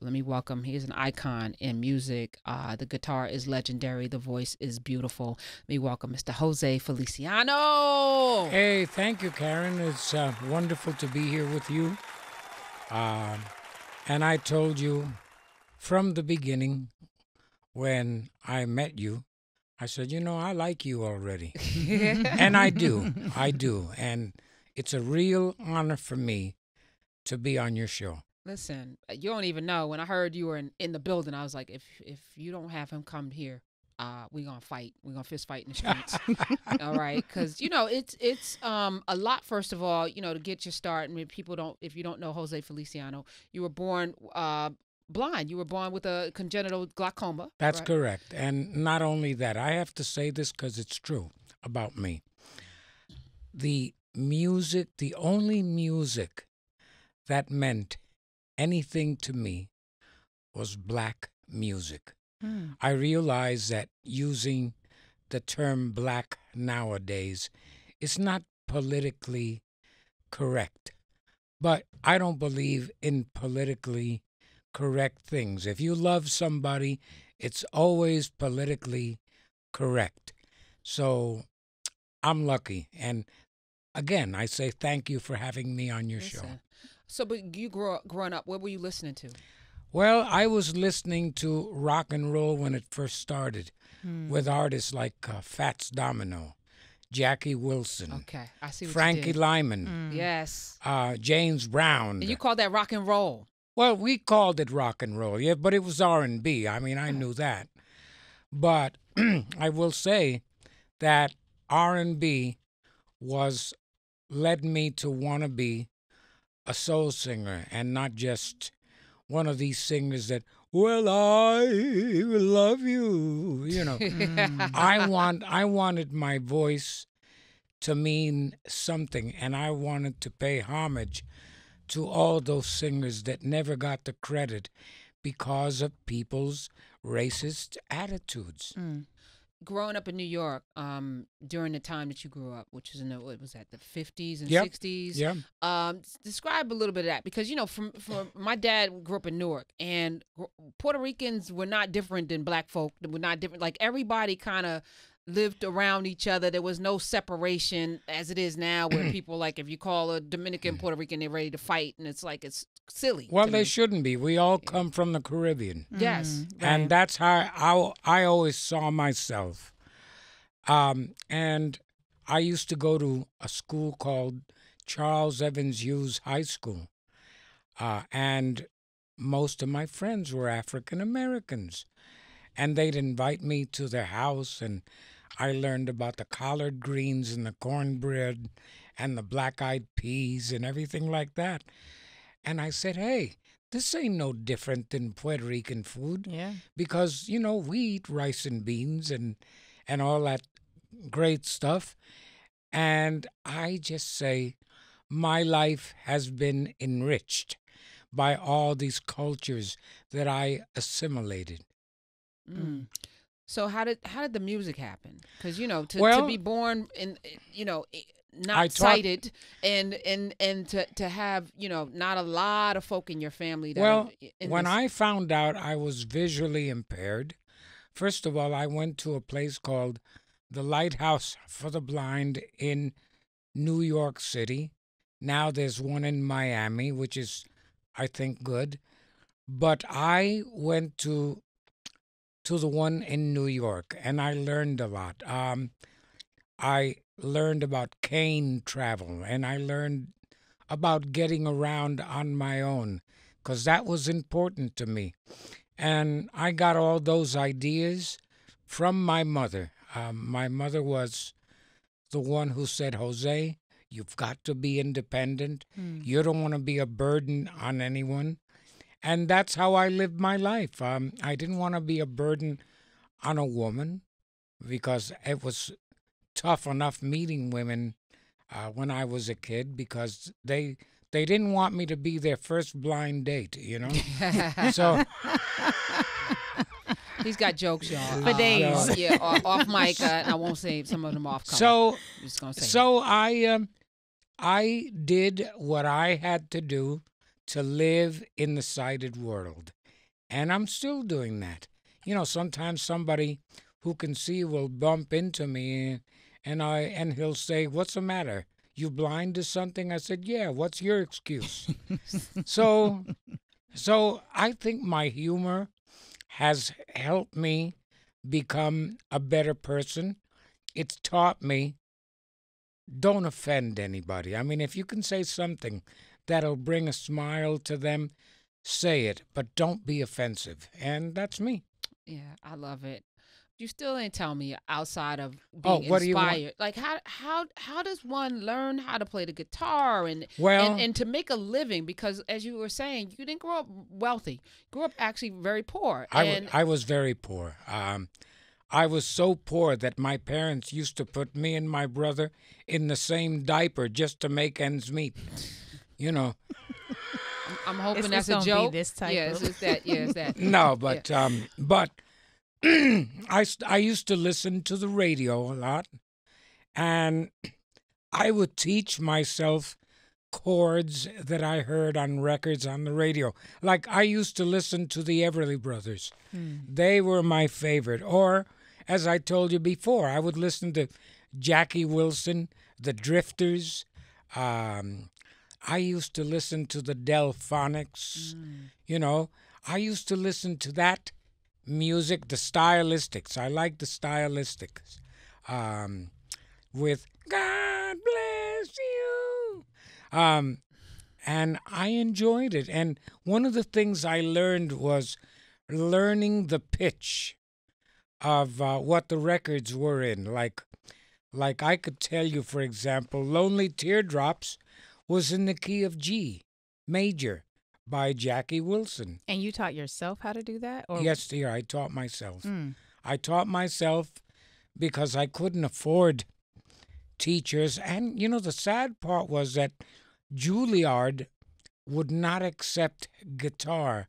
Let me welcome. He is an icon in music. The guitar is legendary. The voice is beautiful. Let me welcome Mr. Jose Feliciano. Hey, thank you, Karen. It's wonderful to be here with you. And I told you from the beginning when I met you, I said, I like you already. And I do. I do. And it's a real honor for me to be on your show. Listen, you don't even know. When I heard you were in the building, I was like, if you don't have him come here, we're gonna fight. We're gonna fist fight in the streets. All right, because it's a lot. First of all, to get your start. I mean, if you don't know Jose Feliciano, you were born blind. You were born with a congenital glaucoma. That's right? correct. And not only that, I have to say this because it's true about me. The only music that meant anything to me was black music. I realize that using the term black nowadays is not politically correct, but I don't believe in politically correct things. If you love somebody, it's always politically correct. So I'm lucky. And again, I say thank you for having me on your show. So, but you growing up, what were you listening to? Well, I was listening to rock and roll when it first started with artists like Fats Domino, Jackie Wilson, Okay, I see what Frankie you did. Lyman, Yes. James Brown. And you call that rock and roll? Well, we called it rock and roll, yeah, but it was R&B. I mean, I knew that. But I will say that R&B led me to want to be a soul singer and not just one of these singers that, well, I love you. I wanted my voice to mean something, and I wanted to pay homage to all those singers that never got the credit because of people's racist attitudes. Growing up in New York, during the time that you grew up, which is what was that, the 50s and Yep. 60s? Yeah. Describe a little bit of that, because from my dad grew up in Newark, and Puerto Ricans were not different than black folk. They were not different. Like, everybody kind of lived around each other. There was no separation as it is now, where people, like, if you call a Dominican Puerto Rican, they're ready to fight, and it's like, it's silly. Well, to they me. shouldn't be. We all come from the Caribbean. Yes. And that's how I always saw myself. And I used to go to a school called Charles Evans Hughes High School. And most of my friends were African Americans. And they'd invite me to their house, and I learned about the collard greens and the cornbread and the black-eyed peas and everything like that. And I said, hey, this ain't no different than Puerto Rican food. Yeah. Because, we eat rice and beans and all that great stuff. And I just say my life has been enriched by all these cultures that I assimilated. So how did the music happen? Because to be born in not sighted and to have not a lot of folk in your family. That when I found out I was visually impaired, first of all, I went to a place called the Lighthouse for the Blind in New York City. Now there's one in Miami, which is, I think, good. But I went to the one in New York, and I learned a lot. I learned about cane travel, and I learned about getting around on my own, because that was important to me. And I got all those ideas from my mother. My mother was the one who said, Jose, you've got to be independent. You don't want to be a burden on anyone. And that's how I lived my life. I didn't want to be a burden on a woman, because it was tough enough meeting women when I was a kid, because they didn't want me to be their first blind date, So he's got jokes, y'all. For days. Yeah, off mic. I won't say some of them off color. I'm just gonna say. So I did what I had to do to live in the sighted world. and I'm still doing that. Sometimes somebody who can see will bump into me, and he'll say, "What's the matter? You blind to something?" I said, "Yeah. What's your excuse?" so, so I think my humor has helped me become a better person. It's taught me, don't offend anybody. I mean, if you can say something that'll bring a smile to them, say it, but don't be offensive. And that's me. Yeah, I love it. You still ain't tell me outside of Oh, being what do you want? inspired. Like how does one learn how to play the guitar and Well, and to make a living? Because as you were saying, you didn't grow up wealthy. You grew up actually very poor. And I was very poor. I was so poor that my parents used to put me and my brother in the same diaper just to make ends meet. You know. I'm hoping It's that's a gonna be joke. this type Yes, of- it's that. Yeah, it's that. No, Yeah. but I used to listen to the radio a lot, and I would teach myself chords that I heard on records on the radio. Like I used to listen to the Everly Brothers. They were my favorite. Or, as I told you before, I would listen to Jackie Wilson, the Drifters. I used to listen to the Delphonics. I used to listen to that music, the stylistics. I like the stylistics. With God bless you. And I enjoyed it. And one of the things I learned was learning the pitch of what the records were in. Like I could tell you, for example, Lonely Teardrops was in the key of G major by Jackie Wilson. And you taught yourself how to do that? Or Yes, dear, I taught myself. Mm. I taught myself because I couldn't afford teachers. And, the sad part was that Juilliard would not accept guitar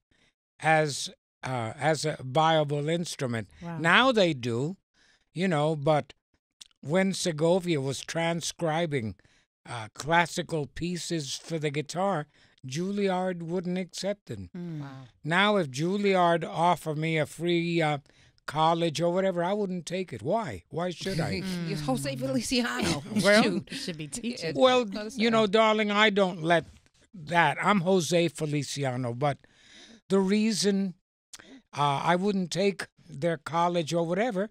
as a viable instrument. Wow. Now they do, but when Segovia was transcribing classical pieces for the guitar, Juilliard wouldn't accept them. Wow. Now, if Juilliard offered me a free college or whatever, I wouldn't take it. Why? Why should I? You're Jose Feliciano. Well, Shoot. You should be teaching. Well, Understand. darling, I don't let that. I'm Jose Feliciano, but the reason I wouldn't take their college or whatever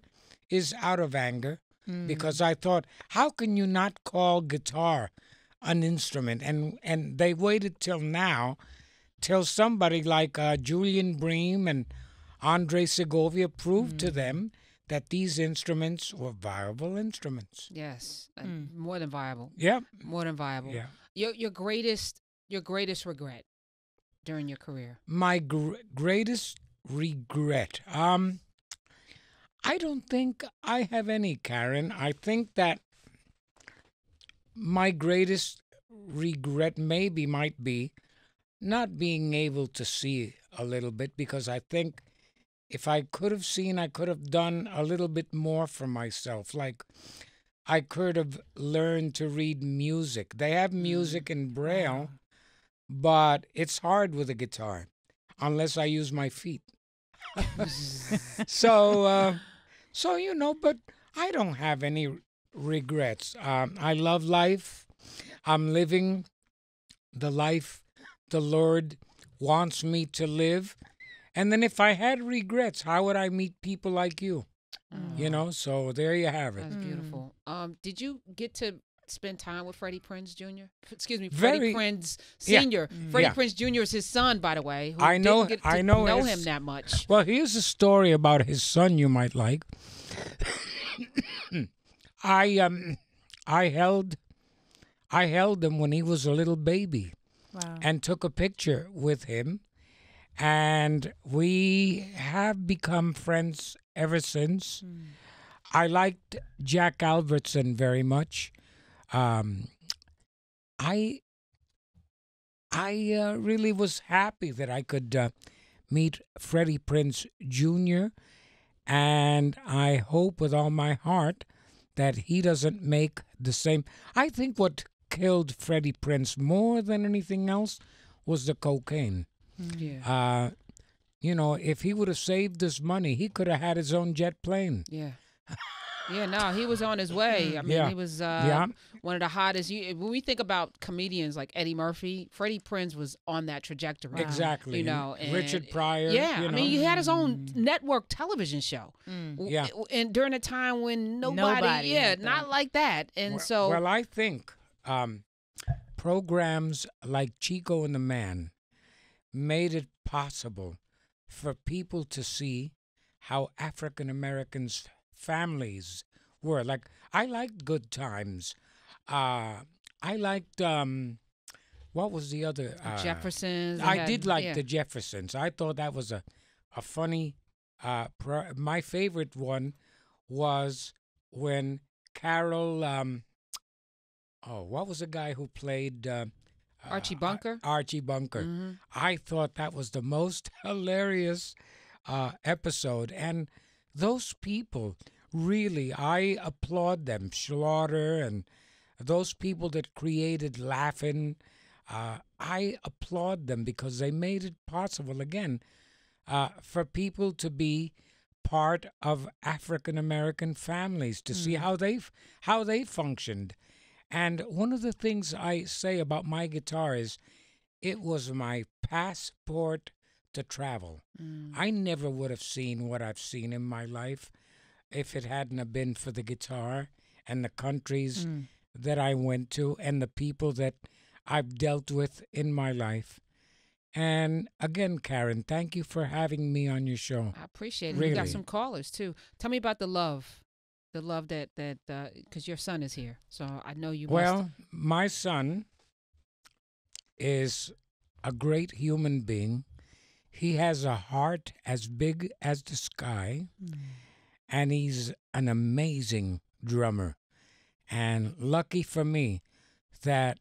is out of anger, because I thought, how can you not call guitar an instrument? And they waited till now, till somebody like Julian Bream and Andre Segovia proved to them that these instruments were viable instruments. Yes, more than viable. Yeah. More than viable. Yeah. Your greatest regret during your career. My greatest regret. I don't think I have any, Karen. I think that my greatest regret might be not being able to see a little bit, because I think if I could have seen, I could have done a little bit more for myself. Like I could have learned to read music. They have music in Braille, but it's hard with a guitar unless I use my feet. So, but I don't have any regrets. I love life. I'm living the life the Lord wants me to live. And then if I had regrets, how would I meet people like you? So there you have it. That's beautiful. Did you get to spend time with Freddie Prinze Jr.? Excuse me, Very- Freddie Prinze Yeah. Sr. Freddie Yeah. Prinze Jr. is his son, by the way. Who I know- didn't get I to know know his- him that much. Well, here's a story about his son you might like. I held him when he was a little baby Wow. and took a picture with him, and we have become friends ever since. I liked Jack Albertson very much. I really was happy that I could meet Freddie Prinze Jr., and I hope with all my heart that he doesn't make the same. I think what killed Freddie Prinze more than anything else was the cocaine. Yeah. if he would have saved this money, he could have had his own jet plane. Yeah. Yeah, no, he was on his way. I mean, he was one of the hottest. When we think about comedians like Eddie Murphy, Freddie Prinze was on that trajectory. Exactly. And Richard Pryor. Yeah, I mean, he had his own network television show. Yeah. And during a time when nobody not like that. And Well, I think programs like Chico and the Man made it possible for people to see how African Americans' families were. Like, I liked Good Times. I liked what was the other? Jeffersons. I did like the Jeffersons. I thought that was a funny. My favorite one was when Carol. What was the guy who played? Archie Bunker. Archie Bunker. Mm-hmm. I thought that was the most hilarious episode, and those people really, I applaud them. Slaughter and those people that created Laughing, I applaud them because they made it possible again for people to be part of African American families, to see how they functioned. And one of the things I say about my guitar is it was my passport to travel. I never would have seen what I've seen in my life if it hadn't have been for the guitar and the countries that I went to and the people that I've dealt with in my life. And again, Karen, thank you for having me on your show. I appreciate it. Really. We got some callers, too. Tell me about the love that because your son is here, so I know you. Well, my son is a great human being. He has a heart as big as the sky, and he's an amazing drummer. And lucky for me that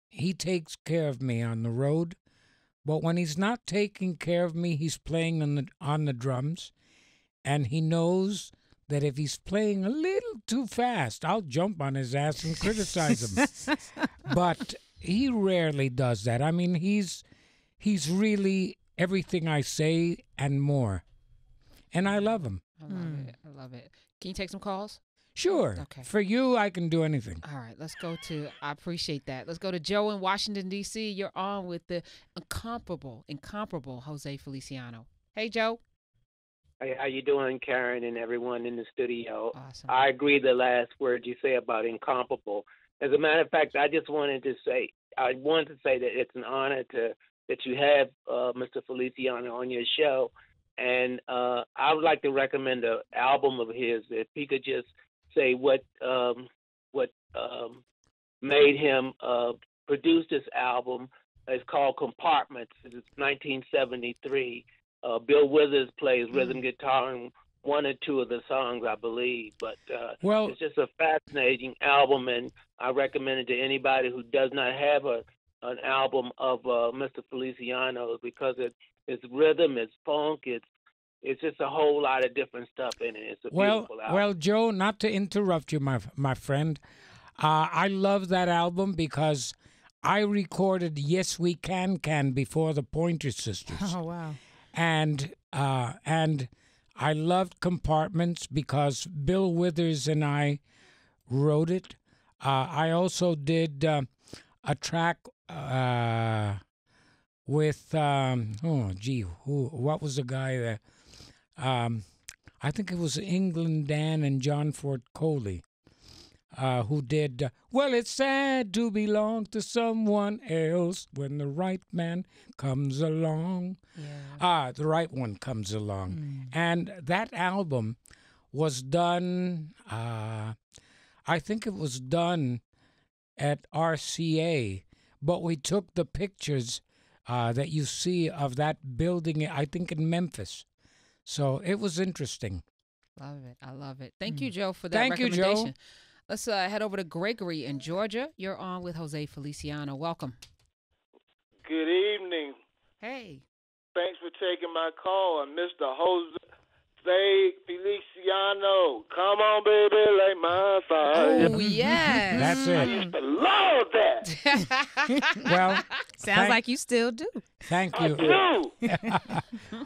he takes care of me on the road. But when he's not taking care of me, he's playing on the drums, and he knows that if he's playing a little too fast, I'll jump on his ass and criticize him. But he rarely does that. I mean, he's really everything I say and more. And I love him. I love it. Can you take some calls? Sure. Okay. For you, I can do anything. All right. Let's go to, I appreciate that. Let's go to Joe in Washington, D.C. You're on with the incomparable Jose Feliciano. Hey, Joe. Hey, how you doing, Karen, and everyone in the studio? Awesome. I agree the last word you say about incomparable. As a matter of fact, I wanted to say that it's an honor that you have Mr. Feliciano on your show, and I would like to recommend an album of his. If he could just say what made him produce this album. It's called Compartments. It's 1973. Bill Withers plays rhythm guitar in one or two of the songs, I believe. But it's just a fascinating album, and I recommend it to anybody who does not have an album of Mr. Feliciano, because it's rhythm, it's funk, it's just a whole lot of different stuff in it. It's a beautiful album. Well, Joe, not to interrupt you, my friend, I love that album because I recorded Yes We Can before the Pointer Sisters. Oh, wow. And I loved Compartments because Bill Withers and I wrote it. I also did a track with what was the guy there? I think it was England Dan and John Ford Coley who did Well, it's sad to belong to someone else when the right man comes along. Yeah. The right one comes along. And that album was done, I think it was done at RCA, but we took the pictures that you see of that building, I think in Memphis. So it was interesting. Love it. I love it. Thank you, Joe, for that Thank you, recommendation. Joe. Let's head over to Gregory in Georgia. You're on with Jose Feliciano. Welcome. Good evening. Hey. Thanks for taking my call. I'm Mr. Jose Feliciano. Come on, baby, light my fire. Oh, yes. That's I it. used to love that. Well, Sounds like you still do. thank I you. do.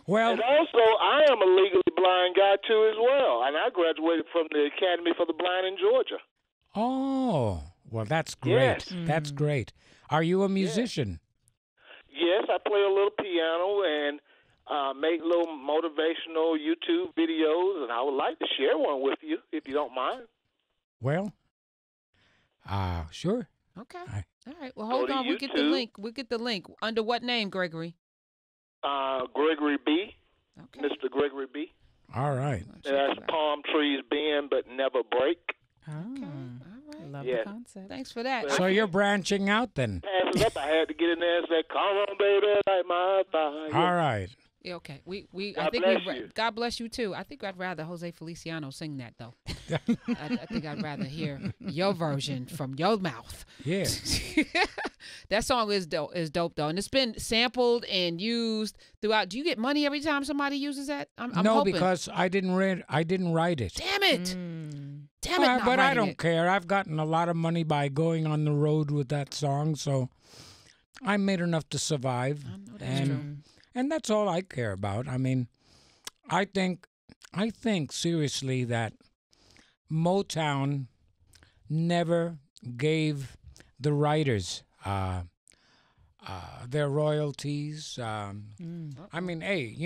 Well, And also, I am a legally blind guy, too, as well. And I graduated from the Academy for the Blind in Georgia. oh, well, that's great. Yes. That's great. Are you a musician? Yes, I play a little piano and make little motivational YouTube videos, and I would like to share one with you, if you don't mind. Well, sure. Okay. I- All right. Well, hold to on. We'll get the YouTube. link. We'll get the link. Under what name, Gregory? Gregory B. Okay. Mr. Gregory B. All right. I'll check That's it out. palm trees bend but never break. Oh, All right. love Yeah. the concept. Thanks for that. So you're branching out then. Pass it up. I had to get in there and say, "Come on, baby, like my fire." All right. Yeah, okay. I God think bless we. you. God bless you too. I think I'd rather Jose Feliciano sing that though. I think I'd rather hear your version from your mouth. Yeah. That song is dope though, and it's been sampled and used throughout. Do you get money every time somebody uses that? I'm No, hoping. because I didn't write it. Damn it! Mm. Damn it! Not But I writing don't it. care. I've gotten a lot of money by going on the road with that song, so I made enough to survive. I know that's true. And that's all I care about. I mean, I think seriously that Motown never gave the writers their royalties. I mean, hey,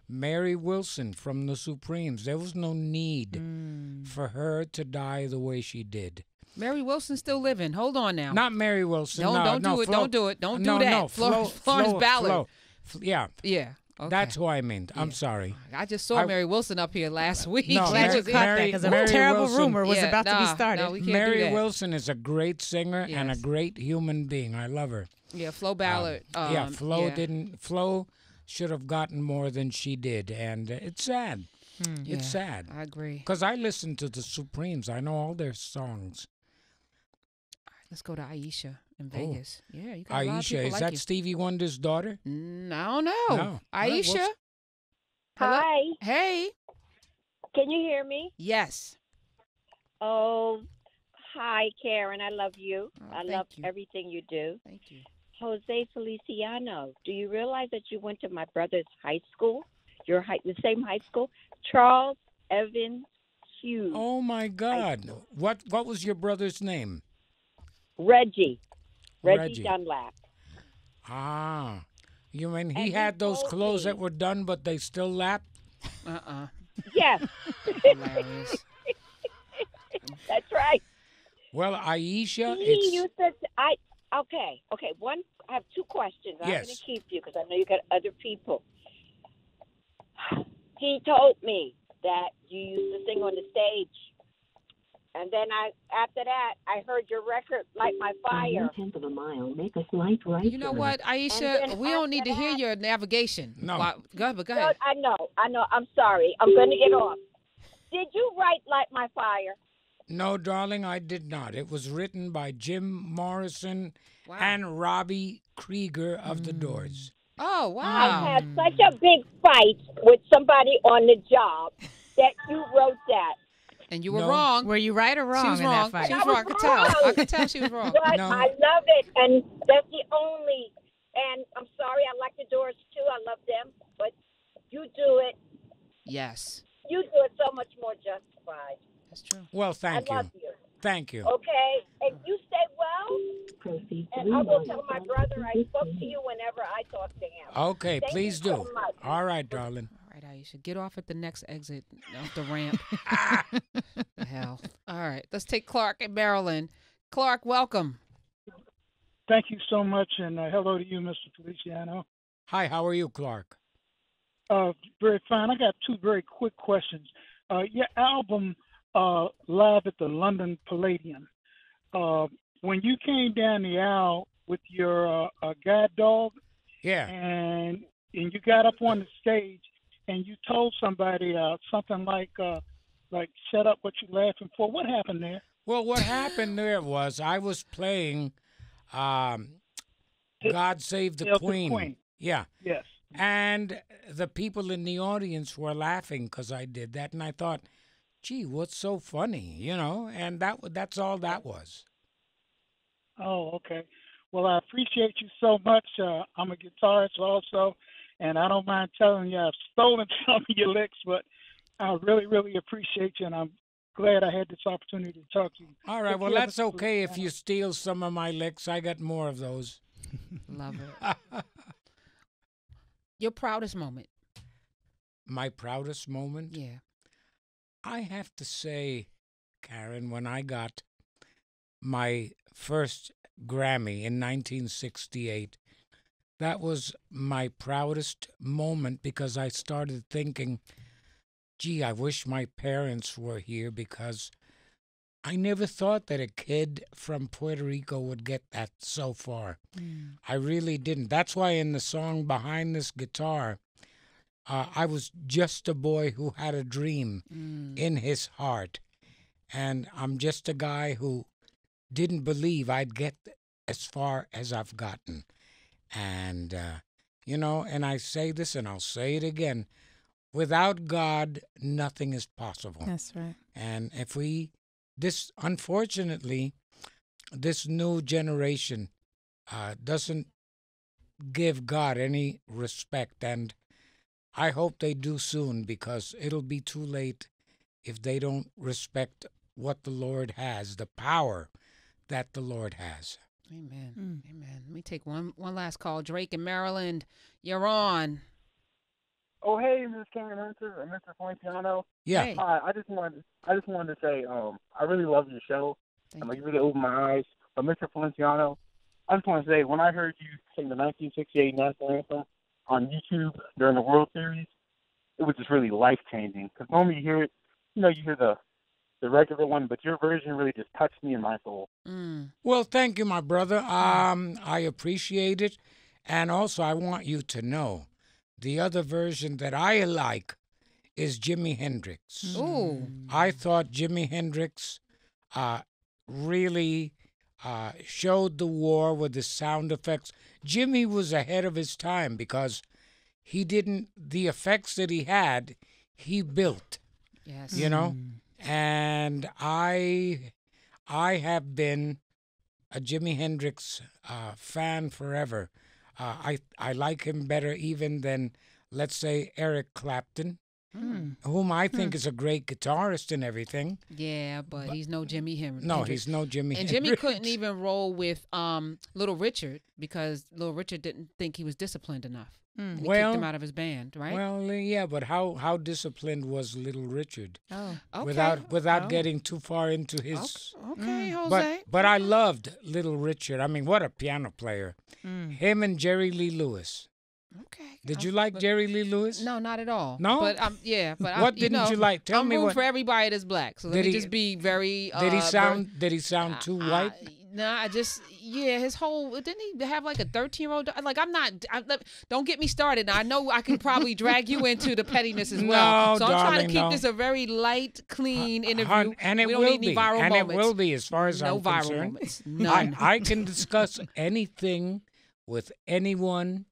Mary Wilson from the Supremes, there was no need for her to die the way she did. Mary Wilson's still living. Hold on now. Not Mary Wilson. Don't no, do it. Flo- Don't do it. Don't do no, that. No, Florence Ballard. Yeah, Yeah. Okay. that's who I meant. I'm Yeah. sorry. I just saw Mary Wilson up here last week. No, She Glad Mary- you was caught that Mary- because a Mary terrible Wilson- rumor was Yeah, about to be nah, started. no, we can't do Mary that. Wilson is a great singer and a Yes. great human being. I love her. Yeah, Flo Ballard. Flo should have gotten more than she did, and it's sad. Yeah, It's sad I agree. because I listen to the Supremes. I know all their songs. Let's go to Aisha in Vegas. Yeah, you got a lot of Aisha, people is like that you. Stevie Wonder's daughter? I don't know. No. Aisha. Well, Hello? Hi, Hey. can you hear me? Yes. Oh, hi, Karen. I love you. Oh, I thank love you. everything you do. Thank you. Jose Feliciano, do you realize that you went to my brother's high school? The same high school? Charles Evans Hughes. Oh my God! What was your brother's name? Reggie Reggie. Dunlap. Ah, you mean he And had he those told clothes me- that were done, but they still lap? Yes, Hilarious. that's right. Well, Aisha, He it's used to. Okay. One, I have two questions. I'm going Yes. to keep you because I know you got other people. He told me that you used to sing on the stage, and then after that, I heard your record "Light My Fire." 1/10 of a mile, make a slight right. You know what, Aisha? then We don't need to after hear that- your navigation. No. Go ahead. No, I know. I'm sorry. I'm going to get off. Did you write "Light My Fire"? No, darling, I did not. It was written by Jim Morrison Wow. and Robbie Krieger of the Doors. Oh, I wow. had such a big fight with somebody on the job that you wrote that. And you were No. wrong. Were you right or wrong She was in wrong. that fight? She was wrong. I could tell. wrong. I could tell she was wrong. But No. I love it, and that's the only. And I'm sorry, I like the Doors too. I love them, but you do it. Yes, You do it so much more justified. that's true. Well, thank I you. love you. Thank you. Okay, and you stay well. Proceed And I will tell my brother I spoke to you whenever I talk to him. Okay, Thank please you do. so much. All right, darling. All right, Aisha, get off at the next exit off the ramp. The hell. All right, let's take Clark in Maryland. Clark, welcome. Thank you so much, and hello to you, Mr. Feliciano. Hi, how are you, Clark? Very fine. I got two very quick questions. Your album, Live at the London Palladium, when you came down the aisle with your guide dog, Yeah. and you got up on the stage, and you told somebody something like "Shut up, what you laughing for?" What happened there? Well, what happened there was I was playing God Save the Hail to the Queen. Queen. Yeah. Yes. And the people in the audience were laughing because I did that. And I thought, gee, what's so funny, And that's all that was. Oh, okay. Well, I appreciate you so much. I'm a guitarist also, And I don't mind telling you I've stolen some of your licks, but I really, really appreciate you, and I'm glad I had this opportunity to talk to you. All right, Take well, care, that's Mr. okay if Feliciano. you steal some of my licks. I got more of those. Love it. Your proudest moment. My proudest moment? Yeah. I have to say, Karen, when I got my first Grammy in 1968, that was my proudest moment because I started thinking, gee, I wish my parents were here because I never thought that a kid from Puerto Rico would get that so far. I really didn't. That's why in the song Behind This Guitar, I was just a boy who had a dream in his heart. And I'm just a guy who didn't believe I'd get as far as I've gotten. And, and I say this and I'll say it again. Without God, nothing is possible. That's right. And unfortunately, this new generation doesn't give God any respect. And I hope they do soon because it'll be too late if they don't respect what the Lord has, the power that the Lord has. Amen. Amen. Let me take one last call. Drake in Maryland, you're on. Oh, hey, Ms. Karen Hunter and Mr. Feliciano. Yeah. Hey. Hi, I just wanted to say, I really love your show. Thank You really opened my eyes. But Mr. Feliciano, I just want to say, when I heard you sing the 1968 national anthem on YouTube during the World Series, it was just really life changing. Because normally you hear it, you hear the regular one, but your version really just touched me in my soul. Well, thank you, my brother. I appreciate it. And also, I want you to know the other version that I like is Jimi Hendrix. Ooh. I thought Jimi Hendrix really showed the war with the sound effects. Jimmy was ahead of his time because the effects that he had, he built. Yes. And I have been a Jimi Hendrix fan forever. I like him better even than, let's say, Eric Clapton, whom I think is a great guitarist and everything. Yeah, but he's no Jimi Hendrix. No, he's no Jimi And Hendrix. Jimmy couldn't even roll with Little Richard because Little Richard didn't think he was disciplined enough. And he kicked him out of his band, right? Well, yeah, but how disciplined was Little Richard? Oh, okay. Without getting too far into his. Okay, Jose. But I loved Little Richard. I mean, what a piano player! Him and Jerry Lee Lewis. Okay. Did you like Jerry Lee Lewis? No, not at all. No? But but what didn't you like? Tell I'm me rooting what. for everybody that's black. So let me just be very. Did he sound too white? Nah, his whole, didn't he have like a 13-year-old? Like, don't get me started. Now, I know I can probably drag you into the pettiness as well. No, so I'm trying to darling, keep this a very light, clean interview. And it we don't will need any be. viral And moments. it will be as far as no I'm viral concerned. Moments. None. I can discuss anything with anyone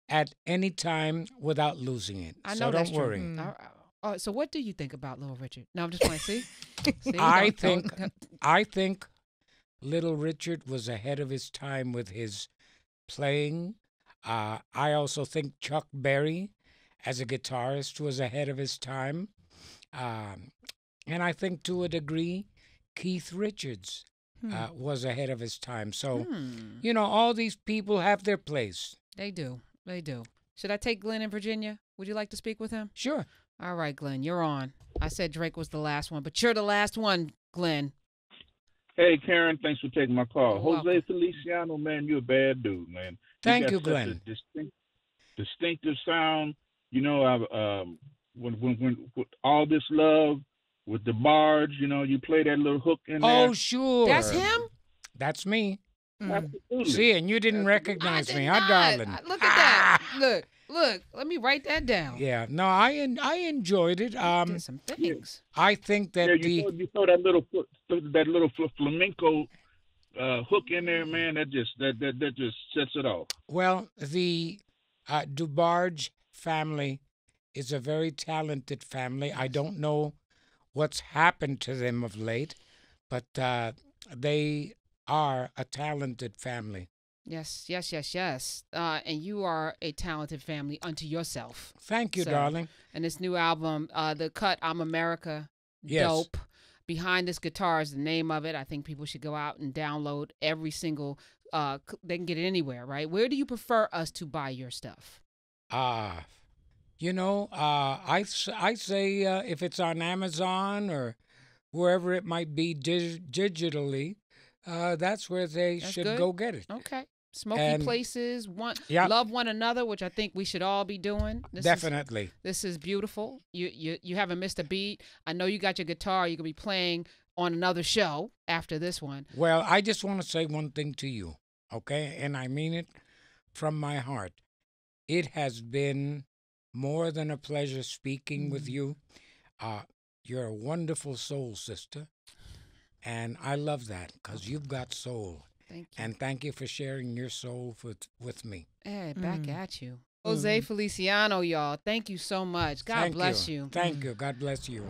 at any time without losing it. I know so that's don't worry. true. So what do you think about Little Richard? No, I'm just playing. See? I think Little Richard was ahead of his time with his playing. I also think Chuck Berry, as a guitarist, was ahead of his time. And I think, to a degree, Keith Richards was ahead of his time. So, all these people have their place. They do. Should I take Glenn in Virginia? Would you like to speak with him? Sure. All right, Glenn, you're on. I said Drake was the last one, but you're the last one, Glenn. Hey, Karen, thanks for taking my call. You're Jose welcome. Feliciano, man, you're a bad dude, man. Thank you, got Glenn. such a distinctive sound. When with all this love, with the barge, you play that little hook in there. Oh, sure. That's him? That's me. Absolutely. See, and you didn't recognize me, huh, not. darling? Look at that. Look. Let me write that down. Yeah, no, I enjoyed it. Did some things. I think that you throw that little flamenco hook in there, man. That just sets it off. Well, the DuBarge family is a very talented family. I don't know what's happened to them of late, but they are a talented family. Yes, yes, yes, yes. And you are a talented family unto yourself. Thank you, So, darling. And this new album, the cut I'm America, Yes. dope. Behind This Guitar is the name of it. I think people should go out and download every single. They can get it anywhere, right? Where do you prefer us to buy your stuff? I say if it's on Amazon or wherever it might be digitally, that's where they should good. go get it. Okay. Smoky And- places, Yep. love one another, which I think we should all be doing. Definitely. This is beautiful. You haven't missed a beat. I know you got your guitar. You're gonna be playing on another show after this one. Well, I just want to say one thing to you, okay? And I mean it from my heart. It has been more than a pleasure speaking with you. You're a wonderful soul sister, and I love that because you've got soul. Thank you. And thank you for sharing your soul with me. Hey, back at you. Jose Feliciano, y'all. Thank you so much. God bless you. Thank you. God bless you.